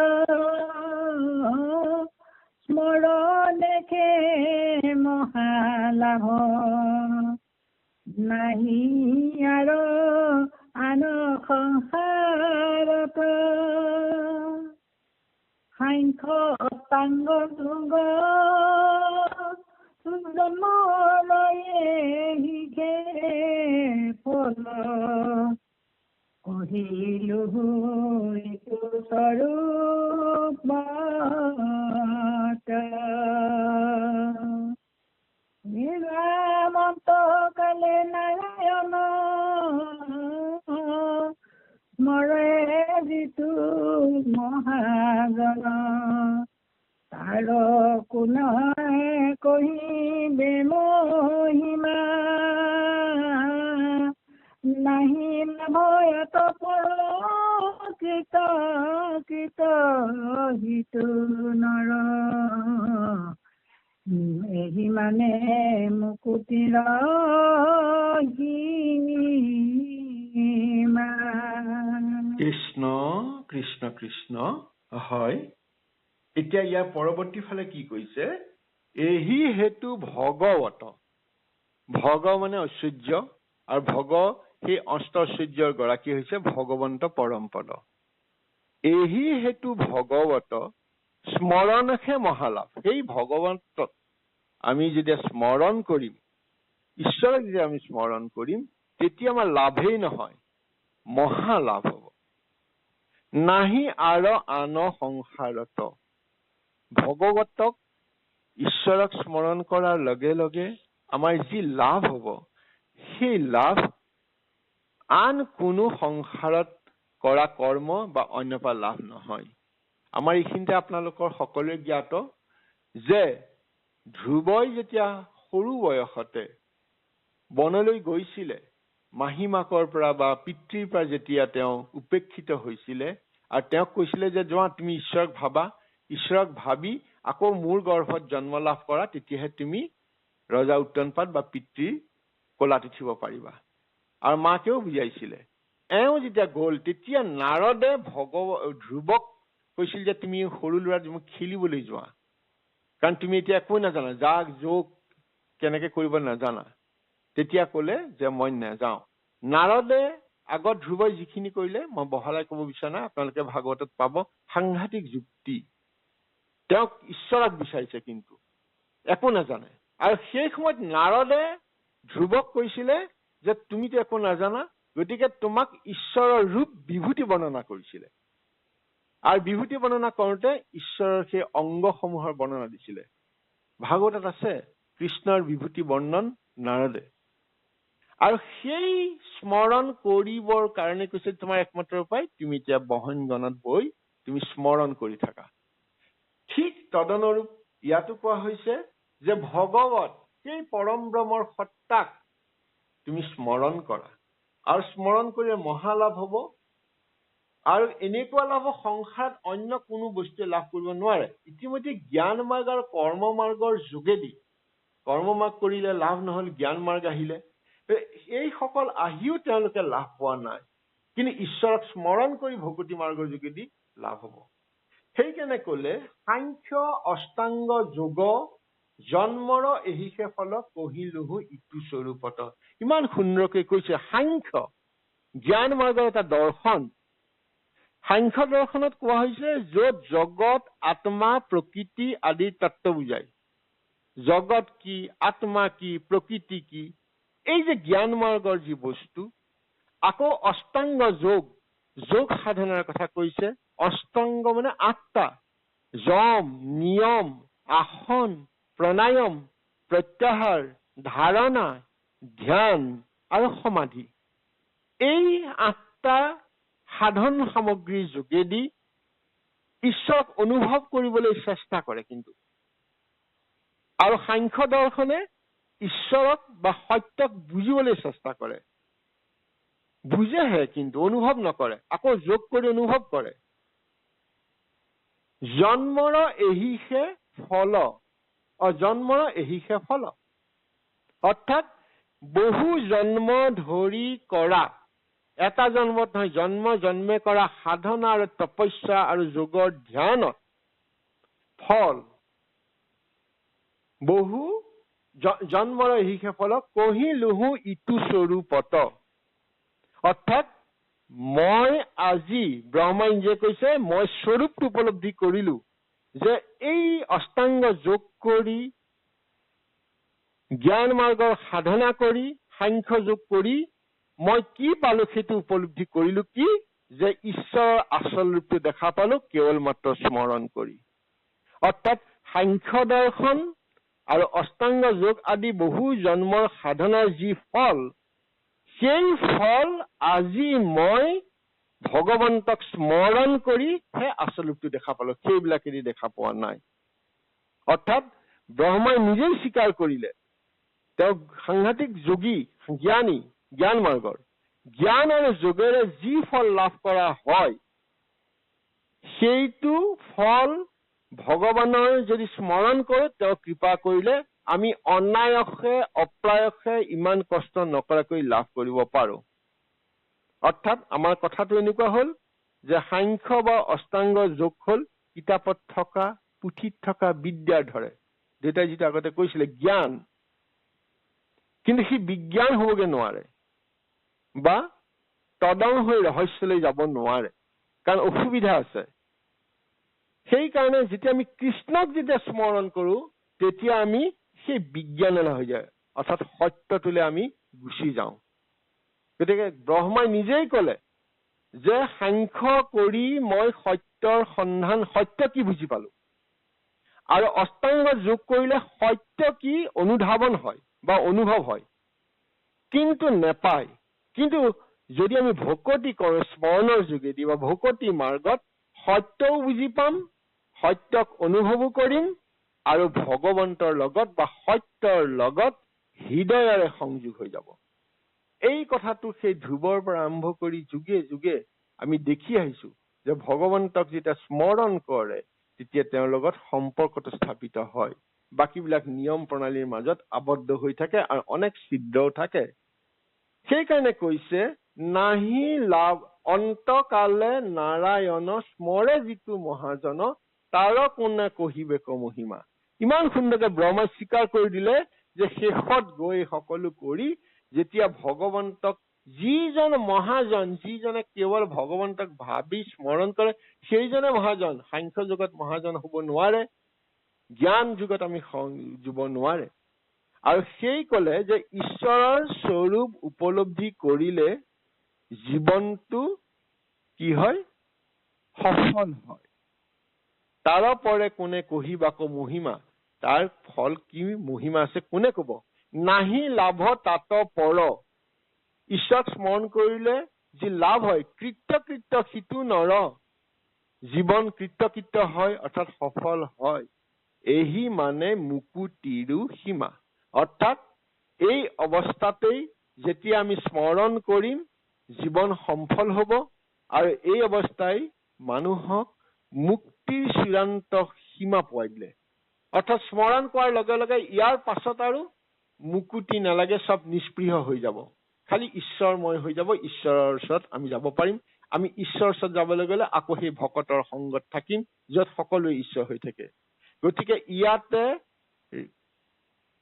স্মৰণে মহালাভ, নাহি আৰু আন সংসাৰত সাংখ্য অষ্টাংগ যোগ জন্মলয়ে হিঘে ফল, কহিলো এইটো স্বৰূপ নিৰামন্ত কালে নাৰায়ণ স্মৰে যিটো মহাজন, তাৰ কোনাই কহিবে মহিমা, নাহি ভয়ত কৃত কৃত হিতু নৰ, এহি মানে মুকুতিৰ সীমা। কৃষ্ণ কৃষ্ণ কৃষ্ণ। হয়, এতিয়া ইয়াৰ পৰৱৰ্তী ফালে কি কৈছে? এহি হেতু ভগৱত। ভগ মানে ঐশ্বৰ্য, আৰু ভগ সেই অষ্টঐশ্বৰ্যৰ গৰাকী হৈছে ভগৱন্ত পৰমপদ। এহি হেতু ভগৱত স্মৰণহে মহালাভ। সেই ভগৱন্তক আমি যেতিয়া স্মৰণ কৰিম, ঈশ্বৰক যেতিয়া আমি স্মৰণ কৰিম, তেতিয়া আমাৰ লাভেই নহয়, মহালাভ হব। নাহি আৰু আন সংসাৰত। ভগৱতক, ঈশ্বৰক স্মৰণ কৰাৰ লগে লগে আমাৰ যি লাভ হব, সেই লাভ আন কোনো সংসাৰত কৰা কৰ্ম বা অন্য পৰা লাভ নহয়। আমাৰ এইখিনিতে আপোনালোকৰ সকলোৱে জ্ঞাত যে ধ্ৰুৱই যেতিয়া সৰু বয়সতে বনলৈ গৈছিলে, মাহী মাকৰ পৰা বা পিতৃৰ পৰা যেতিয়া তেওঁ উপেক্ষিত হৈছিলে আৰু তেওঁক কৈছিলে যে যোৱা তুমি ঈশ্বৰক ভাবা, ঈশ্বৰক ভাবি আকৌ মোৰ গৰ্ভত জন্ম লাভ কৰা, তেতিয়াহে তুমি ৰজা উত্তনপাত বা পিতৃৰ কোলাত উঠিব পাৰিবা। আৰু মাকেও বুজাইছিলে। এওঁ যেতিয়া গ'ল তেতিয়া নাৰদে ধ্ৰুৱক কৈছিল যে তুমি সৰু ল'ৰা তুমি খেলিবলৈ যোৱা, কাৰণ তুমি এতিয়া একো নাজানা, যাগ যোগ কেনেকে কৰিব নাজানা। তেতিয়া কলে যে মই নাযাওঁ। নাৰদে আগত ধ্ৰুৱই যিখিনি কৰিলে মই বহলাই কব বিচৰা নাই, আপোনালোকে ভাগৱতত পাব। সাংঘাতিক যুক্তি। তেওঁক ঈশ্বৰক বিচাৰিছে কিন্তু একো নাজানে। আৰু সেই সময়ত নাৰদে ধ্ৰুৱক কৈছিলে যে তুমিতো একো নাজানা, গতিকে তোমাক ঈশ্বৰৰ ৰূপ বিভূতি বৰ্ণনা কৰিছিলে। আৰু বিভূতি বৰ্ণনা কৰোঁতে ঈশ্বৰৰ সেই অংগসমূহৰ বৰ্ণনা দিছিলে। ভাগৱতত আছে কৃষ্ণৰ বিভূতি বৰ্ণন নাৰদে। আৰু সেই স্মৰণ কৰিবৰ কাৰণে কৈছে তোমাৰ একমাত্ৰ উপায় তুমি এতিয়া বহনগণত বৈ তুমি স্মৰণ কৰি থাকা। ঠিক তদনুৰূপ ইয়াতো কোৱা হৈছে যে ভগৱত সেই পৰম ব্ৰহ্মৰ সত্তাক তুমি স্মৰণ কৰা, আৰু স্মৰণ কৰিলে মহালাভ হব। আৰু এনেকুৱা লাভ সংসাৰত অন্য কোনো বস্তুৱে লাভ কৰিব নোৱাৰে। ইতিমধ্যে জ্ঞান মাৰ্গ আৰু কৰ্ম মাৰ্গৰ যোগেদি, কৰ্ম মাৰ্গ কৰিলে লাভ নহল, জ্ঞান মাৰ্গ আহিলে, এইসকল আহিও তেওঁলোকে লাভ পোৱা নাই। কিন্তু ঈশ্বৰক স্মৰণ কৰি ভকতি মাৰ্গৰ যোগেদি লাভ হব। সেইকাৰণে কলে সাংখ্য অষ্টাংগ যোগ জন্মৰ এহিষে ফল কহিলোহু ইটো স্বৰূপত। ইমান সুন্দৰকৈ কৈছে। সাংখ্য জ্ঞান মাৰ্গৰ এটা দৰ্শন। সাংখ্য দৰ্শনত কোৱা হৈছে য'ত জগত আত্মা প্ৰকৃতি আদিৰ তত্ত্ব বুজায়। জগত কি, আত্মা কি, প্ৰকৃতি কি, এই যে জ্ঞান মাৰ্গৰ যি বস্তু। আকৌ অষ্টাংগ যোগ, যোগ সাধনাৰ কথা কৈছে। অষ্টাংগ মানে ৮টা, যম, নিয়ম, আসন, প্ৰণায়াম, প্ৰত্যাহাৰ, ধাৰণা, ধ্যান আৰু সমাধি। এই ৮টা সাধন সামগ্ৰীৰ যোগেদি ঈশ্বৰক অনুভৱ কৰিবলৈ চেষ্টা কৰে। কিন্তু আৰু সাংখ্য দৰ্শনে ঈশ্বৰক বা সত্যক বুজিবলৈ চেষ্টা কৰে। বুজেহে কিন্তু অনুভৱ নকৰে। আকৌ যোগ কৰি অনুভৱ কৰে। জন্মৰ এহিষে ফল, জন্মৰ এহিষে ফল, অৰ্থাৎ বহু জন্ম ধৰি কৰা, এটা জন্মত নহয়, জন্ম জন্মে কৰা সাধনা আৰু তপস্যা আৰু যোগৰ ধ্যানত ফল বহু জন্মৰ এহিষে ফল কহিলোহু ইটো স্বৰূপত। অৰ্থাৎ মই আজি ব্ৰহ্মাই নিজে কৈছে মই স্বৰূপটো উপলব্ধি কৰিলো যে এই অষ্টাংগ যোগ কৰি, জ্ঞান মাৰ্গৰ সাধনা কৰি, সাংখ্য যোগ কৰি মই কি পালো সেইটো উপলব্ধি কৰিলো। কি যে ঈশ্বৰৰ আচল ৰূপটো দেখা পালো কেৱল মাত্ৰ স্মৰণ কৰি। অৰ্থাৎ সাংখ্য দৰ্শন আৰু অষ্টাংগ যোগ আদি বহু জন্মৰ সাধনাৰ যি ফল, সেই ফল আজি মই ভগৱন্তক স্মৰণ কৰি হে আচল ৰূপটো দেখা পালো, সেইবিলাকেদি দেখা পোৱা নাই। অৰ্থাৎ ব্ৰহ্মাই নিজেই স্বীকাৰ কৰিলে তেওঁ সাংঘাতিক যোগী, জ্ঞানী, জ্ঞান মাৰ্গৰ। জ্ঞান আৰু যোগেৰে যি ফল লাভ কৰা হয় সেইটো ফল ভগৱানৰ যদি স্মৰণ কৰো, তেওঁ কৃপা কৰিলে আমি অনায়াসে অপ্ৰায়সে ইমান কষ্ট নকৰাকৈ লাভ কৰিব পাৰো। অৰ্থাৎ আমাৰ কথাটো এনেকুৱা হল যে সাংখ্য বা অষ্টাংগ যোগ হল কিতাপত থকা, পুথিত থকা বিদ্যাৰ ধৰে। দেউতাই যিটো আগতে কৈছিলে জ্ঞান, কিন্তু সি বিজ্ঞান হবগে নোৱাৰে বা তদং হৈ ৰহস্যলৈ যাব নোৱাৰে, কাৰণ অসুবিধা আছে। সেইকাৰণে যেতিয়া আমি কৃষ্ণক যেতিয়া স্মৰণ কৰো তেতিয়া আমি সেই বিজ্ঞান হৈ যায়, অৰ্থাৎ সত্যটোলৈ আমি গুচি যাওঁ। গতিকে ব্ৰহ্মাই নিজেই কলে যে সাংখ্য কৰি মই সত্যৰ সন্ধান, সত্য কি বুজি পালো। আৰু অষ্টাংগ যোগ কৰিলে সত্য কি অনুধাৱন হয় বা অনুভৱ হয়, কিন্তু নেপায়। কিন্তু যদি আমি ভকতি কৰো স্মৰণৰ যোগেদি বা ভকতি মাৰ্গত, সত্যও বুজি পাম, সত্যক অনুভৱো কৰিম, আৰু ভগৱন্তৰ লগত বা সত্যৰ লগত হৃদয়ৰে সংযোগ হৈ যাব। এই কথাটো সেই ধ্ৰুৱৰ পৰা আৰম্ভ কৰি যুগে যুগে আমি দেখি আহিছো যে ভগৱন্তক যেতিয়া স্মৰণ কৰে তেতিয়া তেওঁৰ লগত সম্পৰ্কটো স্থাপিত হয়। বাকীবিলাক নিয়ম প্ৰণালীৰ মাজত আবদ্ধ হৈ থাকে আৰু অনেক ছিদ্ৰও থাকে। সেইকাৰণে কৈছে নাহি লাভ অন্তকালে নাৰায়ণ স্মৰে যিটো মহাজন তাৰ কোনে কহিবে মহিমা। ইমান সুন্দৰকে ব্ৰহ্মাই স্বীকাৰ কৰি দিলে যে শেষত গৈ সকলো কৰি যেতিয়া ভগৱন্তক যিজন মহাজন, যিজনে কেৱল ভগৱন্তক ভাবি স্মৰণ কৰে সেইজনে মহাজন। সাংখ্য যুগত মহাজন হব নোৱাৰে, জ্ঞান যুগত আমি যুব নোৱাৰে। আৰু সেই কলে যে ঈশ্বৰৰ স্বৰূপ উপলব্ধি কৰিলে জীৱনটো কি হয়? সফল হয়। তাৰ পৰে কোনে কহিবাকো মহিমা। তাৰ ফল কি মহিমা আছে কোনে কব? নাহি লাভ তাত পৰ। ঈশ্বৰক স্মৰণ কৰিলে যি লাভ হয়, কৃত্য সিটো নৰ। জীৱন কৃত্য হয় অৰ্থাৎ সফল হয়। এহি মানে মুকুতিৰো সীমা। অৰ্থাৎ এই অৱস্থাতেই যেতিয়া আমি স্মৰণ কৰিম জীৱন সফল হব আৰু এই অৱস্থাই মানুহক মুক্তিৰ চূড়ান্ত সীমা পোৱাই দিলে। অৰ্থাৎ স্মৰণ কৰাৰ লগে লগে ইয়াৰ পাছত আৰু মুকুতি নালাগে, সব নিষ্পৃহ হৈ যাব, খালি ঈশ্বৰময় হৈ যাব। ঈশ্বৰৰ ওচৰত আমি যাব পাৰিম। আমি ঈশ্বৰৰ ওচৰত যাবলৈ গলে আকৌ সেই ভকতৰ সংগত থাকিম যত সকলোৱে ঈশ্বৰ হৈ থাকে। গতিকে ইয়াতে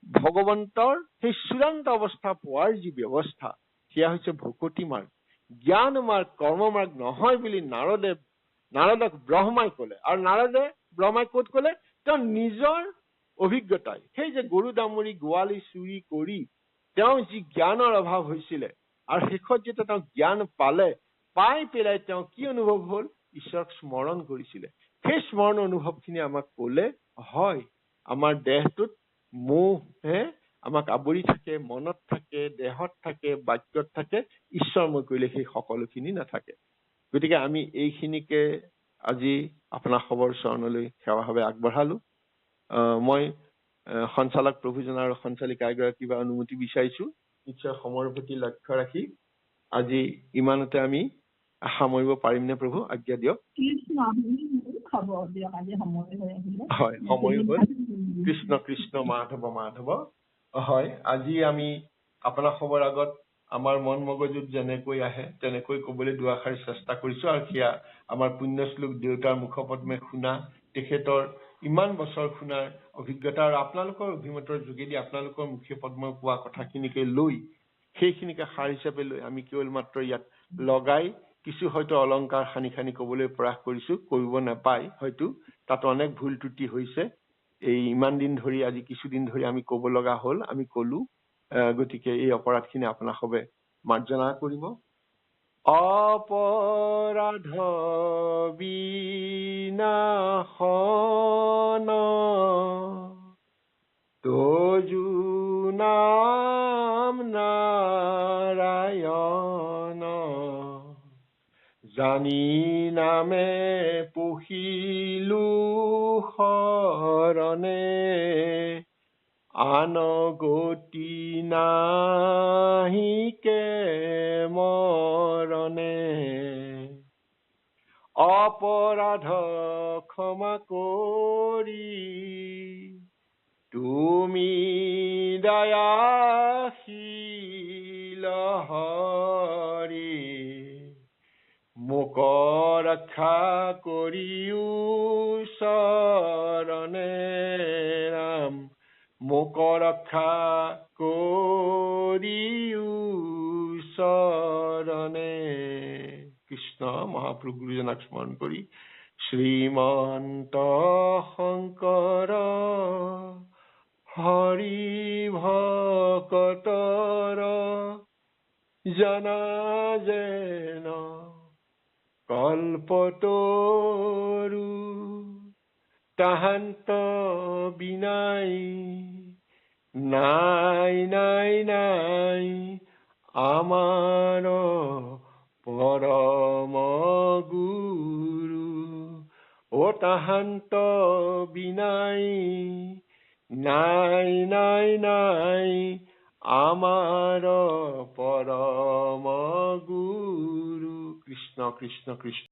ভগৱন্তৰ সেই চূড়ান্ত অৱস্থা পোৱাৰ যি ব্যৱস্থা সেয়া হৈছে ভকতি মাৰ্গ। জ্ঞান মাৰ্গ কৰ্ম মাৰ্গ নহয় বুলি নাৰদক ব্ৰহ্মাই কলে। আৰু নাৰদে ব্ৰহ্মাই ক'ত কলে? তেওঁ নিজৰ অভিজ্ঞতাই, সেই যে গৰু দামুৰি গোৱালি চুৰি কৰি তেওঁ যি জ্ঞানৰ অভাৱ হৈছিলে আৰু শেষত যেতিয়া তেওঁ জ্ঞান পাই পেলাই তেওঁ কি অনুভৱ হল? ঈশ্বৰক স্মৰণ কৰিছিলে। সেই স্মৰণ অনুভৱ খিনি আমাক কলে হয় আমাৰ দেহটোত মোহে আমাক আৱৰি থাকে, মনত থাকে, দেহত থাকে, বাক্যত থাকে। ঈশ্বৰময় কৰিলে সেই সকলোখিনি নাথাকে। গতিকে আমি এইখিনিকে আজি আপোনাৰ খবৰ চৰণলৈ সেৱাভাৱে আগবঢ়ালো। মই সঞ্চালক প্ৰভুজন আৰু সঞ্চালিকা এগৰাকী কিবা অনুমতি বিচাৰিছো। নিশ্চয় সময়ৰ প্ৰতি লক্ষ্য ৰাখি আজি ইমানতে আমি সামৰিব পাৰিমনে প্ৰভু? আজ্ঞা দিয়ক। হয়, সময় হ'ল। কৃষ্ণ কৃষ্ণ মাধৱ মাধৱ। হয়, আজি আমি আপোনাৰ খবৰ আগত আমাৰ মন মগজুত যেনেকৈ আহে তেনেকৈ কবলৈ দুআষাৰি চেষ্টা কৰিছো। আৰু সেয়া আমাৰ পুণ্যশ্লোক দেউতাৰ মুখপদ্মে শুনা, তেখেতৰ ইমান বছৰ শুনাৰ অভিজ্ঞতা আৰু আপোনালোকৰ অভিমতৰ যোগেদি আপোনালোকৰ মুখে পদ্মই কোৱা কথাখিনিকে লৈ সেইখিনিকে সাৰ হিচাপে লৈ আমি কেৱল মাত্ৰ ইয়াত লগাই কিছু হয়তো অলংকাৰ খানি খানি কবলৈ প্ৰয়াস কৰিছো। কৰিব নাপায় হয়তো, তাত অনেক ভুল ত্ৰুটি হৈছে। এই ইমান দিন ধৰি আজি কিছুদিন ধৰি আমি কব লগা হল, আমি কলো। গতিকে এই অপৰাধখিনি আপোনাৰ সবে মাৰ্জনা কৰিব। অপৰাধ বিনাশন তজু নাম নাৰায়ণ, জানি নামে পহিলু শৰণে, আন গতি নাহিকে মৰণে। অপৰাধ ক্ষমা কৰি তুমি দয়াশীল হৰি, মোক ৰক্ষা কৰিও শৰণে ৰাম, মোক ৰক্ষা কৰিও শৰণে। কৃষ্ণ। মহাপ্ৰভু গুৰুজনাক স্মৰণ কৰি শ্ৰীমন্ত শংকৰ হৰি ভকতৰ জনা যেন কল্পতৰু, তাহান্ত বিনাই নাই নাই নাই আমাৰ পৰম গুৰু। তাহান্ত বিনাই নাই নাই নাই আমাৰ পৰম গুৰু। কৃষ্ণ কৃষ্ণ কৃষ্ণ।